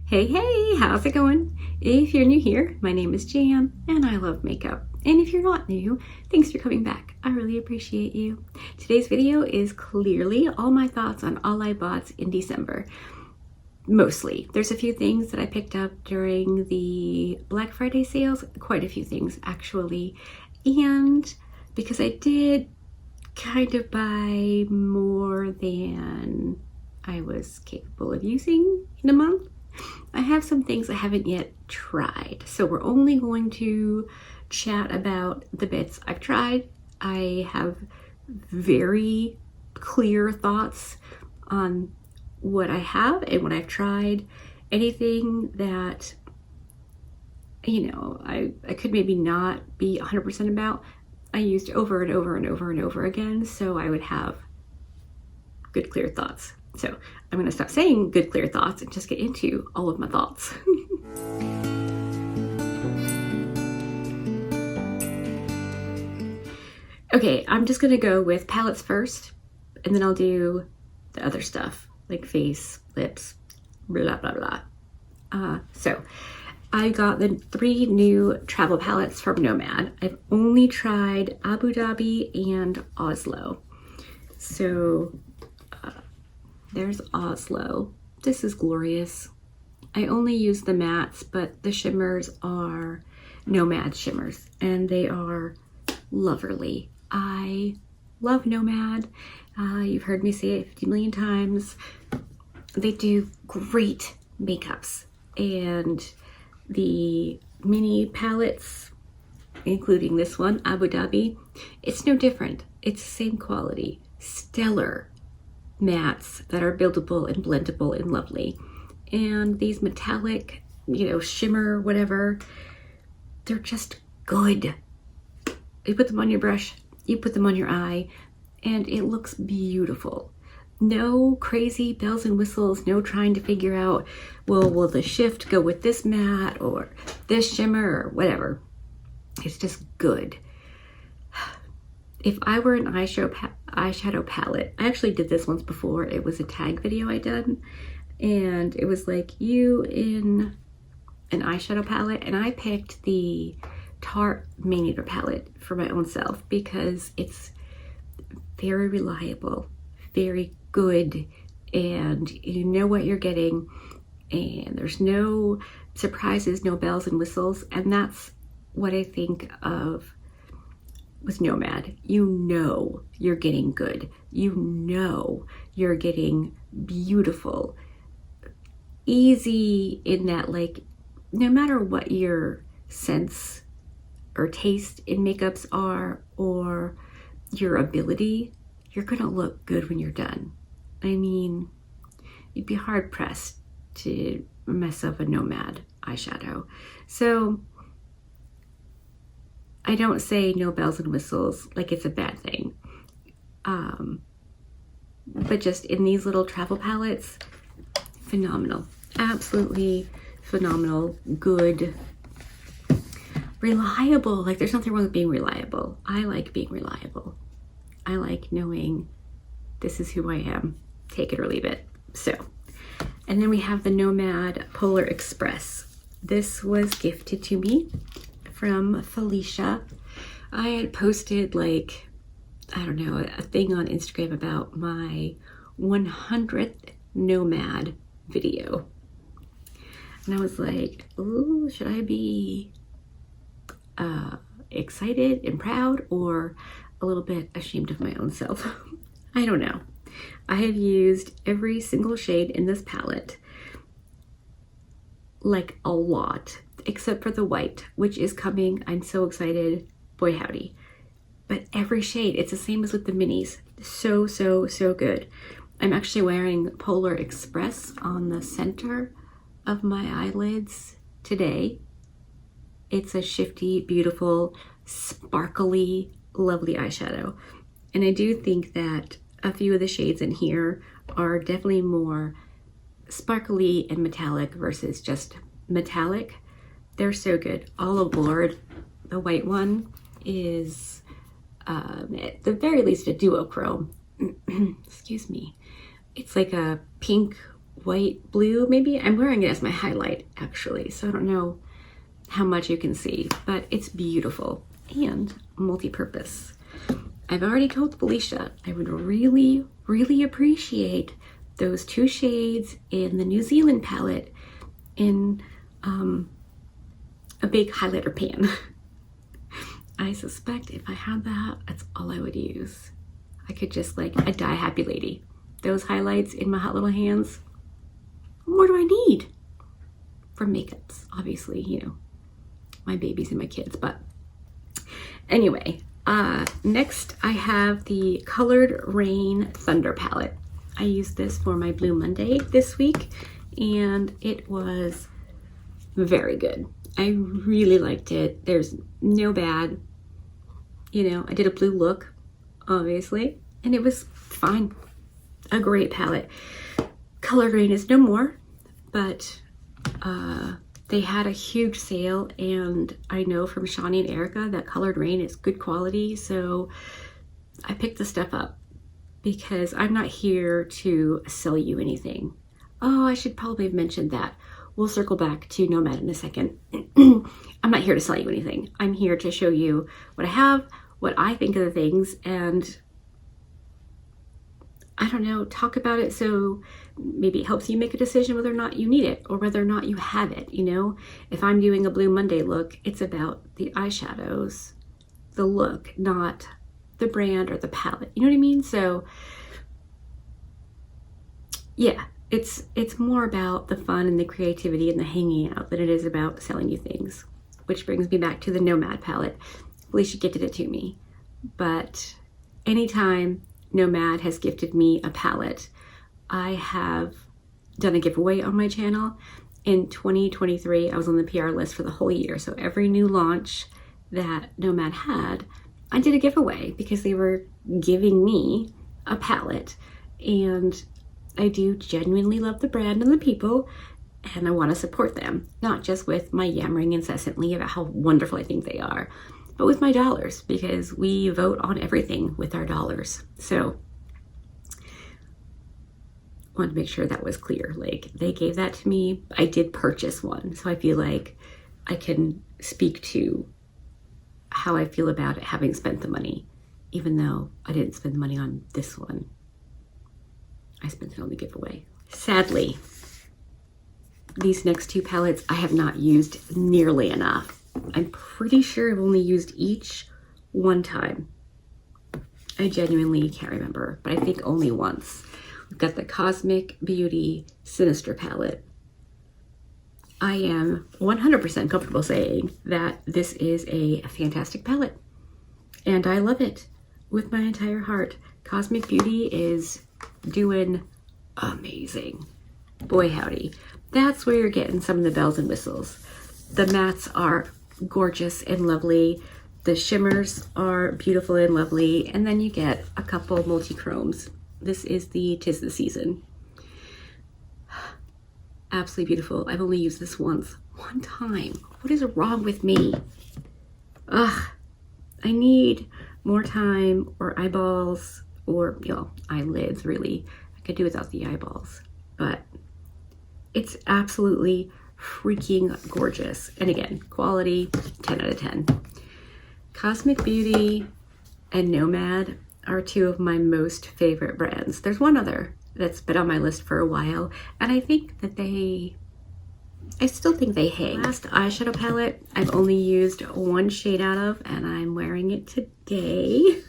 Hey, hey, how's it going? If you're new here, my name is Jan and I love makeup. And if you're not new, thanks for coming back. I really appreciate you. Today's video is clearly all my thoughts on all I bought in December. Mostly. There's a few things that I picked up during the Black Friday sales, quite a few things actually. And because I did kind of buy more than I was capable of using in a month, I have some things I haven't yet tried. So we're only going to chat about the bits I've tried. I have very clear thoughts on what I have and what I've tried. Anything that, you know, I could maybe not be 100% about, I used over and over and over and over again, so I would have good clear thoughts. So I'm going to stop saying good clear thoughts and just get into all of my thoughts. Okay, I'm just going to go with palettes first, and then I'll do the other stuff like face, lips, blah, blah, blah. So I got the 3 new travel palettes from Nomad. I've only tried Abu Dhabi and Oslo. So there's Oslo. This is glorious. I only use the mattes, but the shimmers are Nomad shimmers, and they are lovely. I love Nomad. You've heard me say it 50 million times. They do great makeups, and the mini palettes, including this one, Abu Dhabi, it's no different. It's the same quality. Stellar mattes that are buildable and blendable and lovely. And these metallic, you know, shimmer, whatever, they're just good. You put them on your brush, you put them on your eye, and it looks beautiful. No crazy bells and whistles, no trying to figure out, well, will the shift go with this matte or this shimmer or whatever. It's just good. If I were an eyeshadow palette, I actually did this once before. It was a tag video I done, and it was like you in an eyeshadow palette, and I picked the Tarte Manuela palette for my own self because it's very reliable, very good, and you know what you're getting, and there's no surprises, no bells and whistles, and that's what I think of with Nomad. You know you're getting good. You know you're getting beautiful. Easy in that, like, no matter what your sense or taste in makeups are or your ability, you're gonna look good when you're done. I mean, you'd be hard pressed to mess up a Nomad eyeshadow. So I don't say no bells and whistles like it's a bad thing. But just in these little travel palettes, phenomenal. Absolutely phenomenal. Good. Reliable. Like, there's nothing wrong with being reliable. I like being reliable. I like knowing this is who I am. Take it or leave it. So, and then we have the Nomad Polar Express. This was gifted to me from Felicia. I had posted, like, I don't know, a thing on Instagram about my 100th Nomad video. And I was like, ooh, should I be excited and proud or a little bit ashamed of my own self? I don't know. I have used every single shade in this palette, like a lot, except for the white, which is coming. I'm so excited. Boy howdy. But every shade, it's the same as with the minis. So, so, so good. I'm actually wearing Polar Express on the center of my eyelids today. It's a shifty, beautiful, sparkly, lovely eyeshadow. And I do think that a few of the shades in here are definitely more sparkly and metallic versus just metallic. They're so good. All aboard. The white one is at the very least a duochrome. Excuse me. It's like a pink, white blue maybe. I'm wearing it as my highlight actually, so I don't know how much you can see, but it's beautiful and multi-purpose. I've already told Felicia I would really, really appreciate those 2 shades in the New Zealand palette in a big highlighter pan. I suspect if I had that, that's all I would use. I could just like a die happy lady. Those highlights in my hot little hands. What more do I need? For makeups, obviously, you know, my babies and my kids. But anyway, next I have the Colored Rain Thunder palette. I used this for my Blue Monday this week, and it was very good. I really liked it. There's no bad, you know, I did a blue look, obviously, and it was fine. A great palette. Colored Rain is no more, but they had a huge sale, and I know from Shani and Erica that Colored Rain is good quality, so I picked the stuff up because I'm not here to sell you anything. Oh, I should probably have mentioned that. We'll circle back to Nomad in a second. I'm not here to sell you anything. I'm here to show you what I have, what I think of the things, and I don't know, talk about it so maybe it helps you make a decision whether or not you need it or whether or not you have it, you know? If I'm doing a Blue Monday look, it's about the eyeshadows, the look, not the brand or the palette. You know what I mean? So yeah, it's more about the fun and the creativity and the hanging out than it is about selling you things, which brings me back to the Nomad palette. Felicia gifted it to me, but anytime Nomad has gifted me a palette, I have done a giveaway on my channel. In 2023, I was on the PR list for the whole year. So every new launch that Nomad had, I did a giveaway because they were giving me a palette. And I do genuinely love the brand and the people, and I want to support them, not just with my yammering incessantly about how wonderful I think they are, but with my dollars, because we vote on everything with our dollars. So I wanted to make sure that was clear. Like, they gave that to me. I did purchase one, so I feel like I can speak to how I feel about it having spent the money, even though I didn't spend the money on this one. I spent it on the giveaway. Sadly, these next 2 palettes I have not used nearly enough. I'm pretty sure I've only used each one time. I genuinely can't remember, but I think only once. We've got the Cosmic Beauty Sinister palette. I am 100% comfortable saying that this is a fantastic palette, and I love it with my entire heart. Cosmic Beauty is doing amazing. Boy howdy, that's where you're getting some of the bells and whistles. The mattes are gorgeous and lovely. The shimmers are beautiful and lovely, and then you get a couple multi-chromes. This is the 'Tis the Season. Absolutely beautiful. I've only used this one time. What is wrong with me? Ugh, I need more time or eyeballs, or, you know, eyelids, really. I could do without the eyeballs, but it's absolutely freaking gorgeous. And again, quality, 10 out of 10. Cosmic Beauty and Nomad are 2 of my most favorite brands. There's one other that's been on my list for a while, and I think that I still think they hang. Last eyeshadow palette I've only used 1 shade out of, and I'm wearing it today.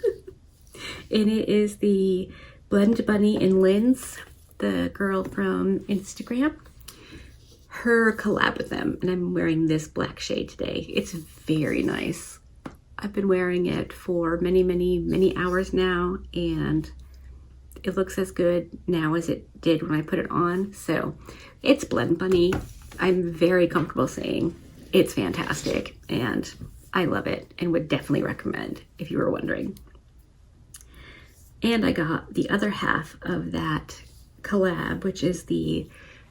And it is the Blend Bunny in Lynn's, the girl from Instagram. Her collab with them, and I'm wearing this black shade today. It's very nice. I've been wearing it for many, many, many hours now, and it looks as good now as it did when I put it on. So it's Blend Bunny. I'm very comfortable saying it's fantastic, and I love it and would definitely recommend if you were wondering. And I got the other half of that collab, which is the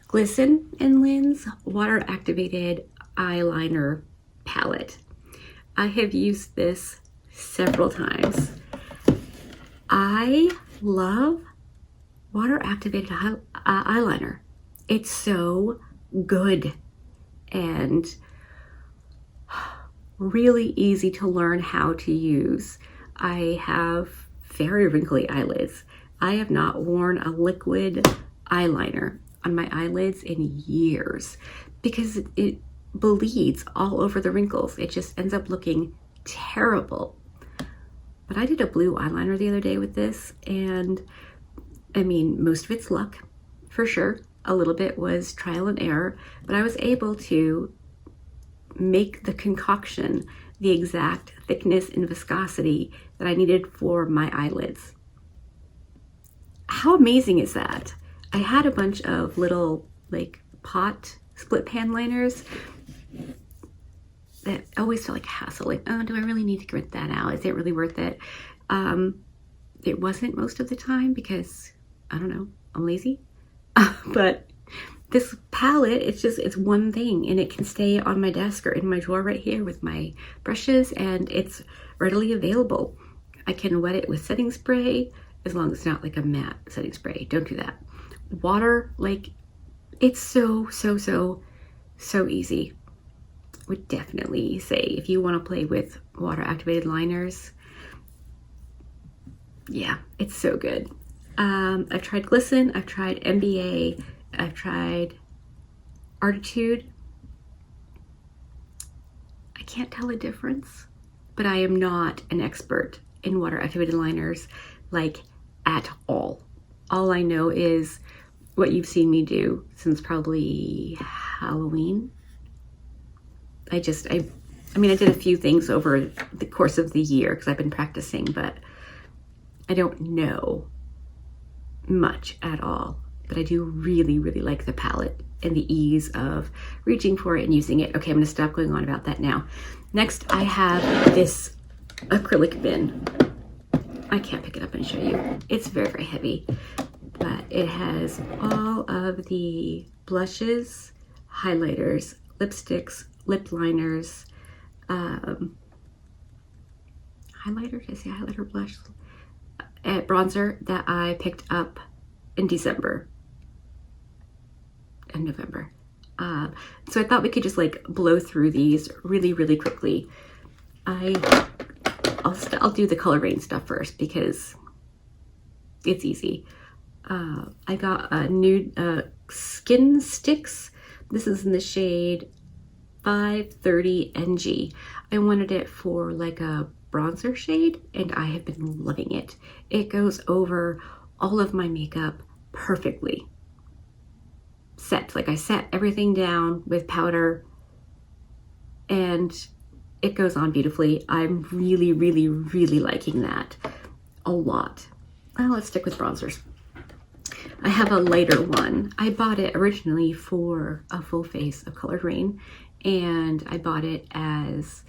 Glisten and Lynn's Water Activated Eyeliner Palette. I have used this several times. I love water activated eyeliner. It's so good and really easy to learn how to use. I have very wrinkly eyelids. I have not worn a liquid eyeliner on my eyelids in years because it bleeds all over the wrinkles. It just ends up looking terrible. But I did a blue eyeliner the other day with this, and I mean, most of it's luck, for sure. A little bit was trial and error, but I was able to make the concoction the exact thickness and viscosity that I needed for my eyelids. How amazing is that? I had a bunch of little like pot split pan liners that always felt like a hassle. Like, oh, do I really need to grit that out? Is it really worth it? It wasn't most of the time because, I don't know, I'm lazy. But this palette, it's one thing, and it can stay on my desk or in my drawer right here with my brushes, and it's readily available. I can wet it with setting spray, as long as it's not like a matte setting spray. Don't do that. Water, like, it's so easy. Would definitely say if you want to play with water activated liners, yeah, it's so good. I've tried Glisten, I've tried MBA, I've tried Artitude. I can't tell a difference, but I am not an expert in water activated liners, like, at all. All I know is what you've seen me do since probably Halloween. I mean, I did a few things over the course of the year because I've been practicing, but I don't know much at all. But I do really like the palette and the ease of reaching for it and using it. Okay, I'm gonna stop going on about that now. Next, I have this acrylic bin. I can't pick it up and show you. It's very heavy, but it has all of the blushes, highlighters, lipsticks, lip liners, highlighter, did I say highlighter, blush, bronzer that I picked up in December and November. So I thought we could just like blow through these really quickly. I'll do the color range stuff first because it's easy. I got a nude Skin Sticks. This is in the shade 530 NG. I wanted it for like a bronzer shade, and I have been loving it. It goes over all of my makeup perfectly. Like, I set everything down with powder and it goes on beautifully. I'm really liking that a lot. Well, let's stick with bronzers. I have a lighter one. I bought it originally for a full face of Colored Rain, and I bought it as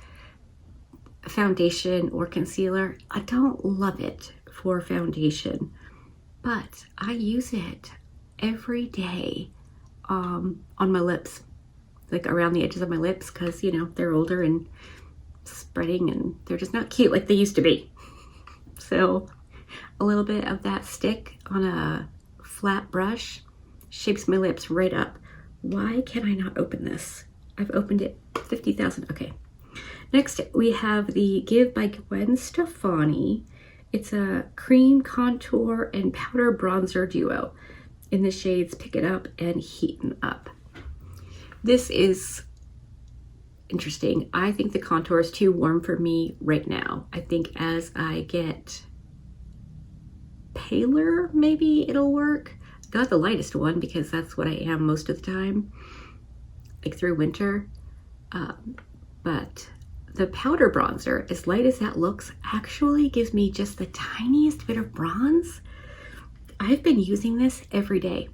foundation or concealer. I don't love it for foundation, but I use it every day on my lips, like around the edges of my lips, because, you know, they're older and spreading and they're just not cute like they used to be. So a little bit of that stick on a flat brush shapes my lips right up. Why can I not open this? I've opened it 50,000. Okay. Next, we have the Give by Gwen Stefani. It's a cream contour and powder bronzer duo in the shades Pick It Up and Heaten Up. This is interesting. I think the contour is too warm for me right now. I think as I get paler, maybe it'll work. Got the lightest one because that's what I am most of the time, like through winter. But the powder bronzer, as light as that looks, actually gives me just the tiniest bit of bronze. I've been using this every day,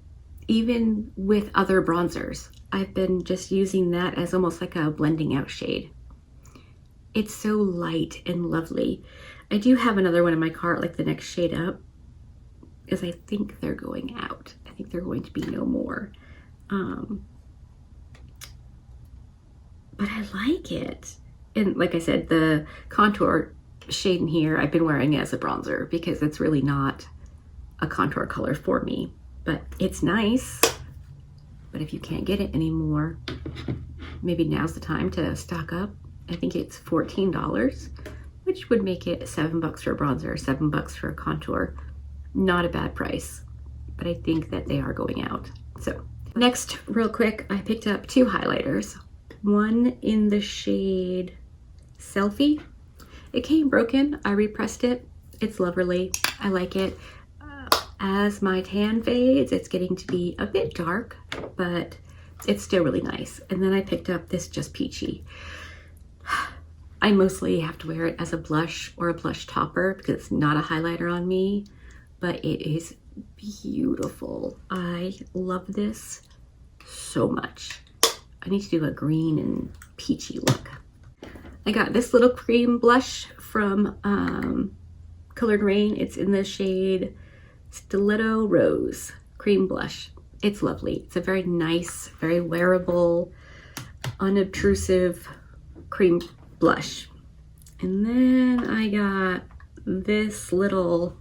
even with other bronzers. I've been just using that as almost like a blending out shade. It's so light and lovely. I do have another one in my cart, like the next shade up, because I think they're going out. I think they're going to be no more. But I like it. And like I said, the contour shade in here, I've been wearing as a bronzer because it's really not a contour color for me, but it's nice. but if you can't get it anymore, maybe now's the time to stock up. I think it's $14, which would make it $7 for a bronzer, $7 for a contour. Not a bad price, but I think that they are going out. So next, real quick, I picked up 2 highlighters. One in the shade Selfie. It came broken. I repressed it. It's lovely. I like it. As my tan fades, it's getting to be a bit dark, but it's still really nice. And then I picked up this Just Peachy. I mostly have to wear it as a blush or a blush topper because it's not a highlighter on me, but it is beautiful. I love this so much. I need to do a green and peachy look. I got this little cream blush from Colored Rain. It's in the shade Stiletto Rose cream blush. It's lovely. It's a very nice, very wearable, unobtrusive cream blush. And then I got this little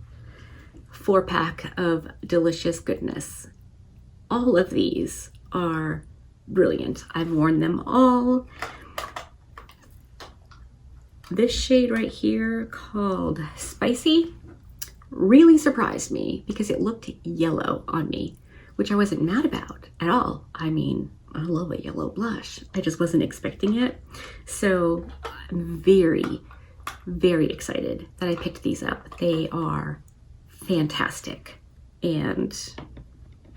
4-pack of Delicious Goodness. All of these are brilliant. I've worn them all. This shade right here called Spicy really surprised me because it looked yellow on me, which I wasn't mad about at all. I mean, I love a yellow blush. I just wasn't expecting it. So I'm very, very excited that I picked these up. They are fantastic. And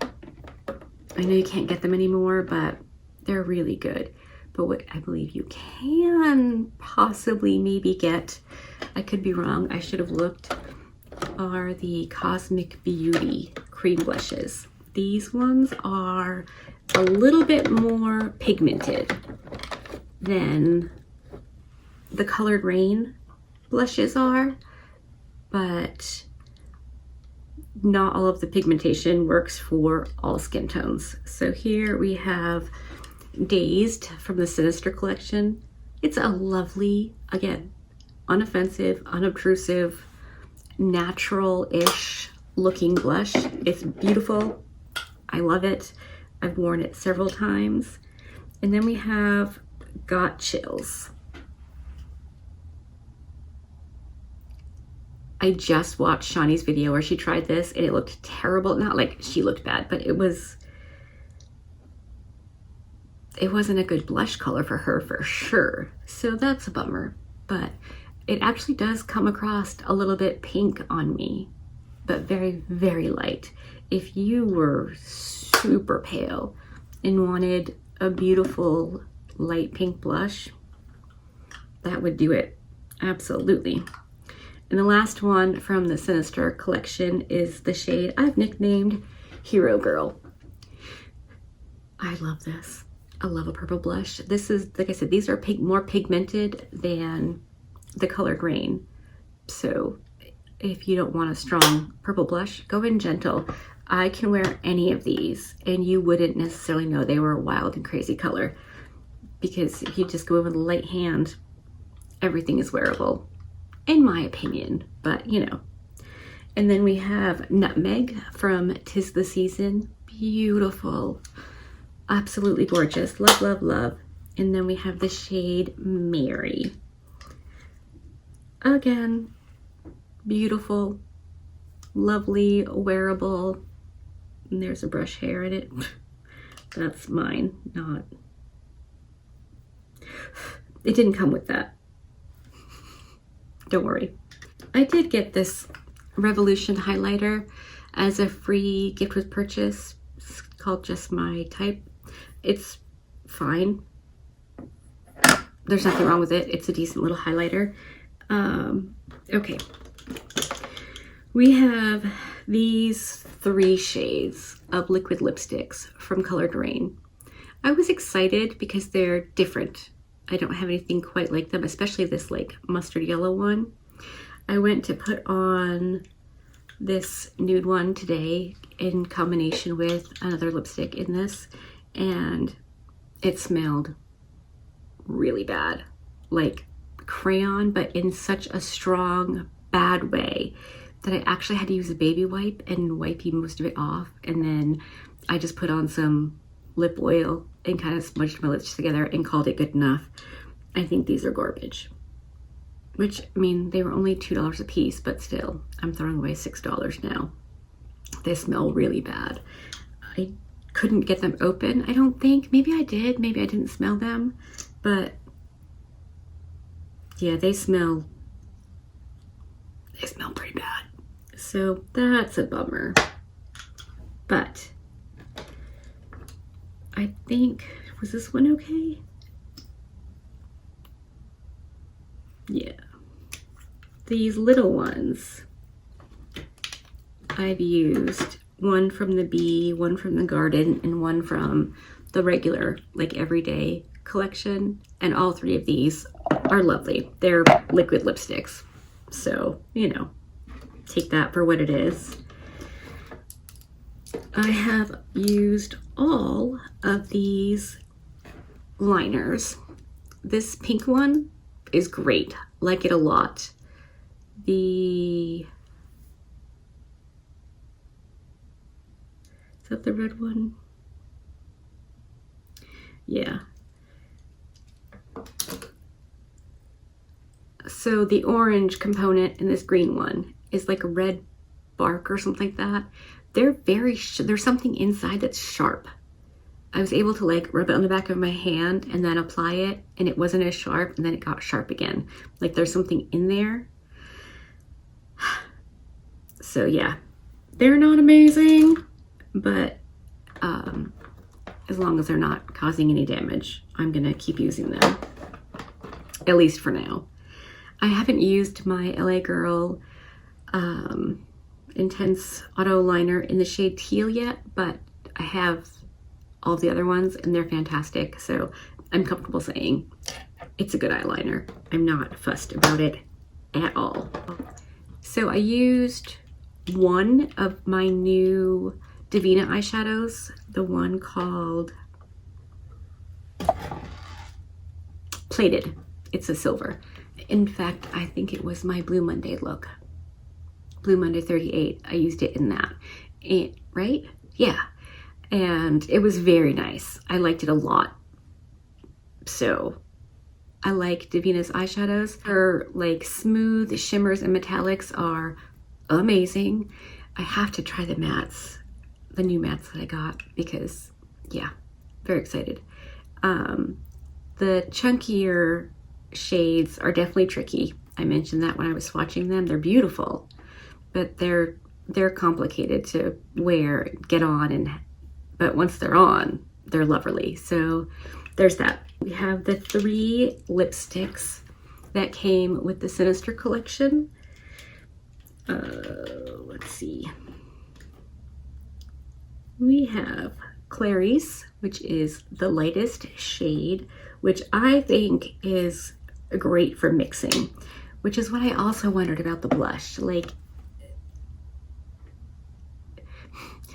I know you can't get them anymore, but they're really good. But what I believe you can possibly maybe get, I could be wrong, I should have looked, are the Cosmic Beauty cream blushes. These ones are a little bit more pigmented than the Colored Rain blushes are, but not all of the pigmentation works for all skin tones. So here we have Dazed from the Sinister collection. It's a lovely, again, unoffensive, unobtrusive, natural-ish looking blush. It's beautiful. I love it. I've worn it several times. And then we have Got Chills. I just watched Shani's video where she tried this and it looked terrible. Not like she looked bad, but it wasn't a good blush color for her for sure. So that's a bummer, but it actually does come across a little bit pink on me, but very, very light. If you were super pale and wanted a beautiful light pink blush, that would do it. Absolutely. And the last one from the Sinister collection is the shade I've nicknamed Hero Girl. I love this. I love a purple blush. This is, like I said, these are more pigmented than the Colored Rain. So if you don't want a strong purple blush, go in gentle. I can wear any of these and you wouldn't necessarily know they were a wild and crazy color, because if you just go in with a light hand, everything is wearable, in my opinion, but you know. And then we have Nutmeg from 'Tis the Season. Beautiful. Absolutely gorgeous. Love, love, love. And then we have the shade Mary. Again, beautiful, lovely, wearable. And there's a brush hair in it. That's mine, not. It didn't come with that. Don't worry. I did get this Revolution highlighter as a free gift with purchase. It's called Just My Type. It's fine. There's nothing wrong with it. It's a decent little highlighter. Okay. We have these 3 shades of liquid lipsticks from Colored Rain. I was excited because they're different. I don't have anything quite like them, especially this like mustard yellow one. I went to put on this nude one today in combination with another lipstick in this, and it smelled really bad, like crayon, but in such a strong, bad way that I actually had to use a baby wipe and wipe most of it off. And then I just put on some lip oil and kind of smudged my lips together and called it good enough. I think these are garbage. Which, I mean, they were only $2 a piece, but still, I'm throwing away $6 now. They smell really bad. I couldn't get them open, I don't think. Maybe I did, maybe I didn't smell them, but yeah, they smell pretty bad. So that's a bummer. But I think, was this one okay? Yeah. These little ones, I've used one from the Bee, one from the Garden, and one from the regular, like everyday collection. And all three of these are lovely. They're liquid lipsticks. So, you know, take that for what it is. I have used all of these liners. This pink one is great. Like it a lot. Is that the red one? Yeah. So the orange component in this green one is like a red bark or something like that. They're there's something inside that's sharp. I was able to like rub it on the back of my hand and then apply it, and it wasn't as sharp, and then it got sharp again. Like there's something in there. So yeah, they're not amazing, but as long as they're not causing any damage, I'm gonna keep using them, at least for now. I haven't used my LA Girl Intense Auto Liner in the shade Teal yet, but I have all the other ones and they're fantastic. So I'm comfortable saying it's a good eyeliner. I'm not fussed about it at all. So I used one of my new Divina eyeshadows, the one called Plated. It's a silver. In fact, I think it was my Blue Monday look. Blue Monday 38. I used it in that. Right? Yeah. And it was very nice. I liked it a lot. So I like Divina's eyeshadows. Her like smooth shimmers and metallics are amazing. I have to try the mattes, the new mattes that I got, because yeah, very excited. The chunkier shades are definitely tricky. I mentioned that when I was swatching them. They're beautiful, but they're complicated to wear, get on, but once they're on, they're lovely. So there's that. We have the 3 lipsticks that came with the Sinister collection. Let's see. We have Clarice, which is the lightest shade, which I think is great for mixing, which is what I also wondered about the blush. Like,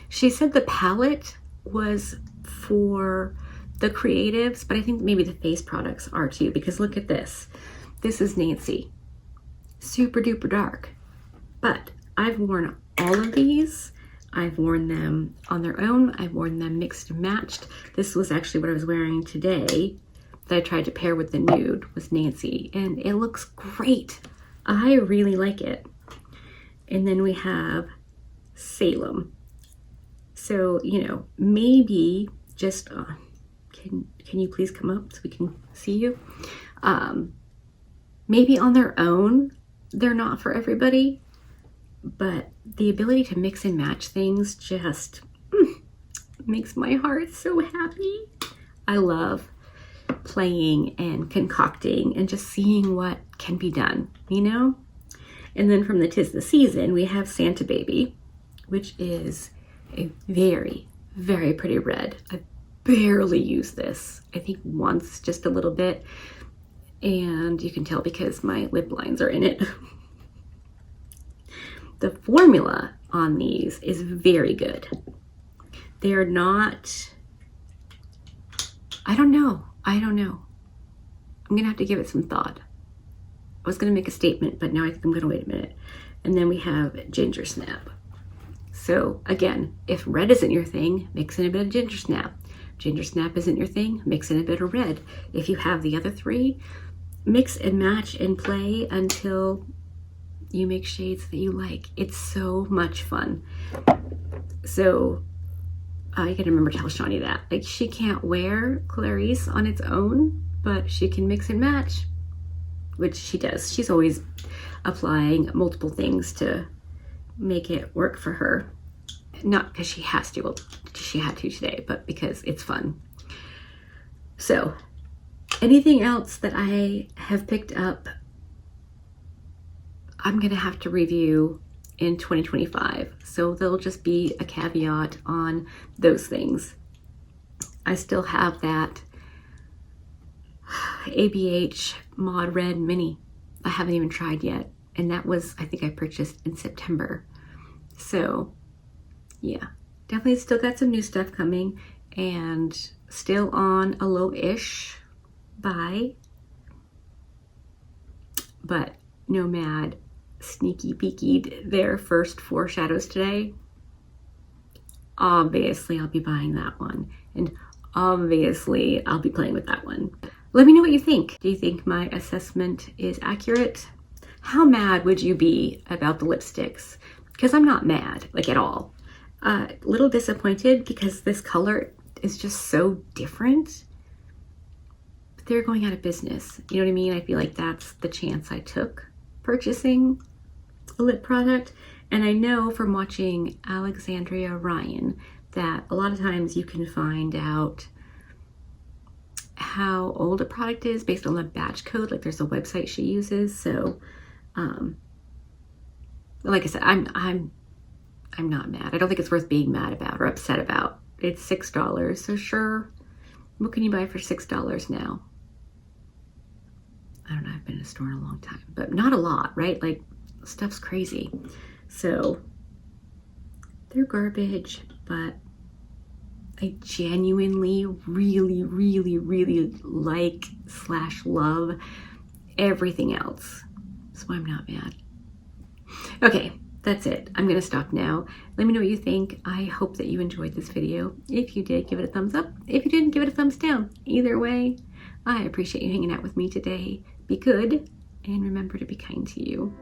she said the palette was for the creatives, but I think maybe the face products are too, because look at this. This is Nancy. Super duper dark. But I've worn all of these. I've worn them on their own. I've worn them mixed and matched. This was actually what I was wearing today that I tried to pair with the nude, was Nancy, and it looks great. I really like it. And then we have Salem. So, you know, maybe just, can you please come up so we can see you? Maybe on their own, they're not for everybody, but the ability to mix and match things just makes my heart so happy. I love playing and concocting and just seeing what can be done, you know? And then from the 'Tis the Season, we have Santa Baby, which is a very, very pretty red. I barely use this. I think once, just a little bit. And you can tell because my lip lines are in it. The formula on these is very good. They're not, I don't know. I'm gonna have to give it some thought. I was gonna make a statement, but now I think I'm gonna wait a minute. And then we have Ginger Snap. So again, if red isn't your thing, mix in a bit of Ginger Snap. ginger snap isn't your thing, mix in a bit of red. If you have the other three, mix and match and play until you make shades that you like. It's so much fun. So I gotta remember to tell Shani that. Like, she can't wear Clarice on its own, but she can mix and match, which she does. She's always applying multiple things to make it work for her. Not because she has to, well, she had to today, but because it's fun. So, anything else that I have picked up, I'm gonna have to review in 2025. So there'll just be a caveat on those things. I still have that ABH Mod Red Mini. I haven't even tried yet. And that was, I think I purchased in September. So yeah, definitely still got some new stuff coming and still on a low-ish buy. But Nomad sneaky peekied their first 4 shadows today. Obviously, I'll be buying that one. And obviously, I'll be playing with that one. Let me know what you think. Do you think my assessment is accurate? How mad would you be about the lipsticks? Because I'm not mad, like, at all. A little disappointed because this color is just so different. But they're going out of business. You know what I mean? I feel like that's the chance I took purchasing a lip product. And I know from watching Alexandria Ryan that a lot of times you can find out how old a product is based on the batch code. Like, there's a website she uses. So like I said, I'm not mad. I don't think it's worth being mad about or upset about. It's $6, so sure, what can you buy for $6 now? I don't know, I've been in a store in a long time, but not a lot, right? Like, stuff's crazy. So they're garbage, but I genuinely really, really, really like / love everything else. So I'm not mad. Okay, that's it. I'm gonna stop now. Let me know what you think. I hope that you enjoyed this video. If you did, give it a thumbs up. If you didn't, give it a thumbs down. Either way, I appreciate you hanging out with me today. Be good, and remember to be kind to you.